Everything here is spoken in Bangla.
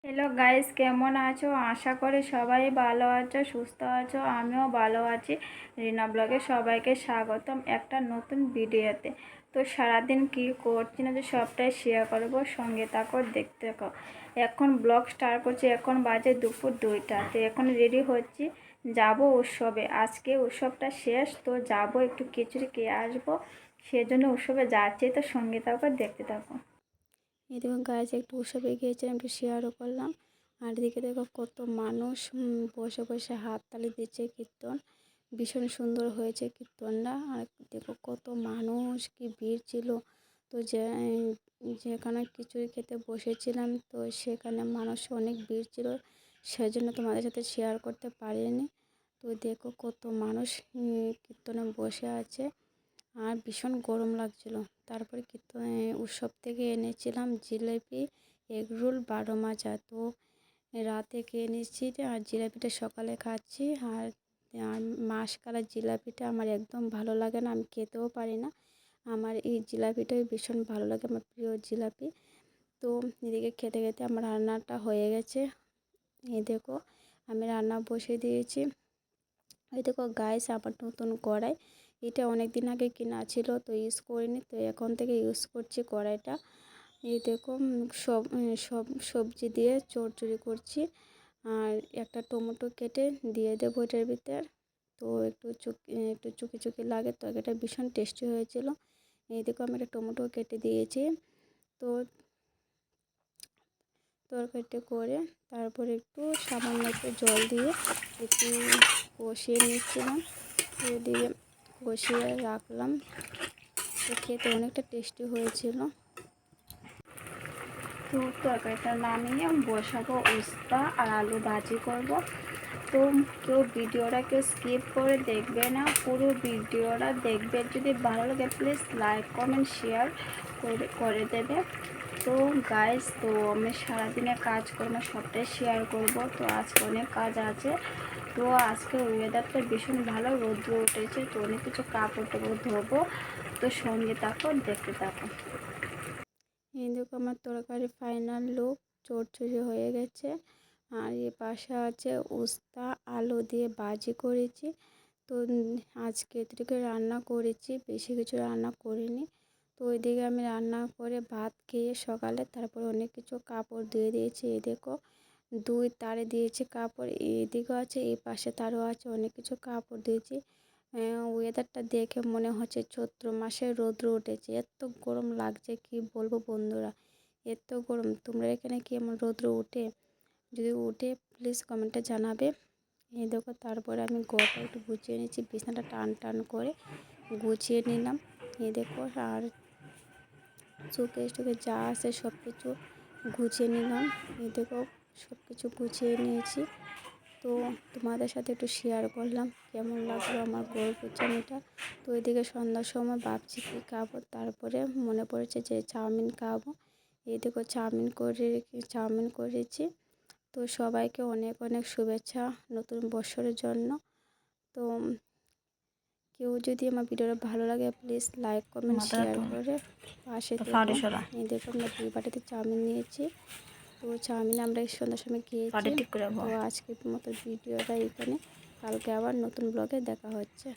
হ্যালো গাইস, কেমন আছো? আশা করি সবাই ভালো আছো, সুস্থ আছো। আমিও ভালো আছি। রিনা ব্লগে সবাইকে স্বাগতম একটা নতুন ভিডিওতে। তো সারাদিন কি করছি না যে সবটাই শেয়ার করবো, সঙ্গে থাকো, দেখতে থাকো। এখন ব্লগ স্টার্ট করছি। এখন বাজে দুপুর 2টা। তো এখন রেডি হচ্ছি, যাব উৎসবে। আজকে উৎসবটা শেষ, তো যাব একটু খিচুড়ি খেয়ে আসবো, সেজন্য উৎসবে যাচ্ছি। তো সঙ্গে থাকো, দেখতে থাকো। এই দেখো গাইজ, একটু উৎসবে গিয়েছিলাম, একটু শেয়ারও করলাম। আর এদিকে দেখো কত মানুষ বসে বসে হাততালি দিচ্ছে। কীর্তন ভীষণ সুন্দর হয়েছে কীর্তনটা। আর দেখো কত মানুষ, কি ভিড় ছিল। তো যেখানে খিচুড়ি খেতে বসেছিলাম, তো সেখানে মানুষ অনেক ভিড় ছিল, সেজন্য তোমাদের সাথে শেয়ার করতে পারিনি। তো দেখো কত মানুষ কীর্তনে বসে আছে। আর ভীষণ গরম লাগছিল। তারপরে উৎসব থেকে এনেছিলাম জিলেপি, এগরোল, 12 মাজা। তো রাতে খেয়ে নিচ্ছি, আর জিলাপিটা সকালে খাচ্ছি। আর মাসকালের জিলাপিটা আমার একদম ভালো লাগে না, আমি খেতেও পারি না। আমার এই জিলাপিটাই ভীষণ ভালো লাগে, আমার প্রিয় জিলাপি। তো এদিকে খেতে খেতে আমার রান্নাটা হয়ে গেছে। এই দেখো আমি রান্না বসিয়ে দিয়েছি। এই দেখো গাইস, আমার নতুন কড়াই। এটা অনেক দিন আগে কেনা ছিল, তো ইউজ করিনি, তো এখন থেকে ইউজ করছি কড়াইটা। এই দেখো সব সবজি দিয়ে চচ্চড়ি করছি। আর একটা টমেটো কেটে দিয়ে দেবো এটার ভিতর। তো একটু চুকি চুকি লাগে, তো এটা ভীষণ টেস্টি হয়েছিল। এই দেখো আমি একটা টমেটো কেটে দিয়েছি। তো তরকারিটা করে তারপরে একটু সামান্য একটু জল দিয়ে একটু কষিয়ে নিচ্ছিলাম। দিয়ে কষিয়ে রাখলাম। তো খেতে অনেকটা টেস্টি হয়েছিল। তো তরকারিটা নামিয়ে বসাবো উস্তা আর আলু ভাজি করব। তো কেউ স্কিপ করে দেখবে না, পুরো ভিডিওটা দেখবে। যদি ভালো লাগে প্লিজ লাইক কমেন্ট শেয়ার করে দেবে। তো গাইস, তো আমি সারাদিনে কাজকর্ম সবটাই শেয়ার করব। তো আজকে অনেক কাজ আছে। তো আজকে ওয়েদারটা ভীষণ ভালো, রৌদ্র উঠেছে, তো অনেক কিছু কাপড় টাপড় ধোবো। তো সঙ্গে থাকো, দেখতে থাকো। এই দেখো আমার তরকারি ফাইনাল লুক, চচ্চড়ি হয়ে গেছে। আর এ পাশে আছে উস্তা, আলু দিয়ে ভাজি করেছি। তো আজকে এদিকে রান্না করেছি, বেশি কিছু রান্না করিনি। তো ওইদিকে আমি রান্না করে ভাত খেয়ে সকালে তারপর অনেক কিছু কাপড় ধুয়ে দিয়েছি। এই দেখো 2 তারে দিয়েছি কাপড়, এইদিকেও আছে, এই পাশে তারও আছে, অনেক কিছু কাপড় দিয়েছি। ওয়েদারটা দেখে মনে হচ্ছে চৈত্র মাসে রৌদ্র উঠেছে, এত গরম লাগছে কি বলবো বন্ধুরা, এত গরম। তোমরা এখানে কি এমন রৌদ্র উঠে? যদি উঠে প্লিজ কমেন্টে জানাবে। এই দেখো তারপরে আমি ঘরটা একটু গুছিয়ে নিচ্ছি, বিছানাটা টান টান করে গুছিয়ে নিলাম। এই দেখো আর চোখে যা আছে সব কিছু গুছিয়ে নিলাম। এই দেখো সব কিছু গুছিয়ে নিয়েছি। তো তোমাদের সাথে একটু শেয়ার করলাম কেমন লাগলো আমার ঘর গোছানোটা। তো এদিকে সন্ধ্যার সময় ভাবছি কী খাবো, তারপরে মনে পড়েছে যে চাউমিন খাবো। এই দেখো চাউমিন করেছি। তো সবাইকে অনেক অনেক শুভেচ্ছা নতুন বছরের জন্য। তো কেউ যদি আমার ভিডিওটা ভালো লাগে প্লিজ লাইক কমেন্ট শেয়ার করে পাশে থেকো। এই দেখো আমরা 2 বাটিতে চাউমিন নিয়েছি। তো চাউমিন আমরা এই সন্ধ্যার সময় খেয়েছি। তো আজকের মতো ভিডিওটা এখানে, কালকে আবার নতুন ব্লগে দেখা হচ্ছে।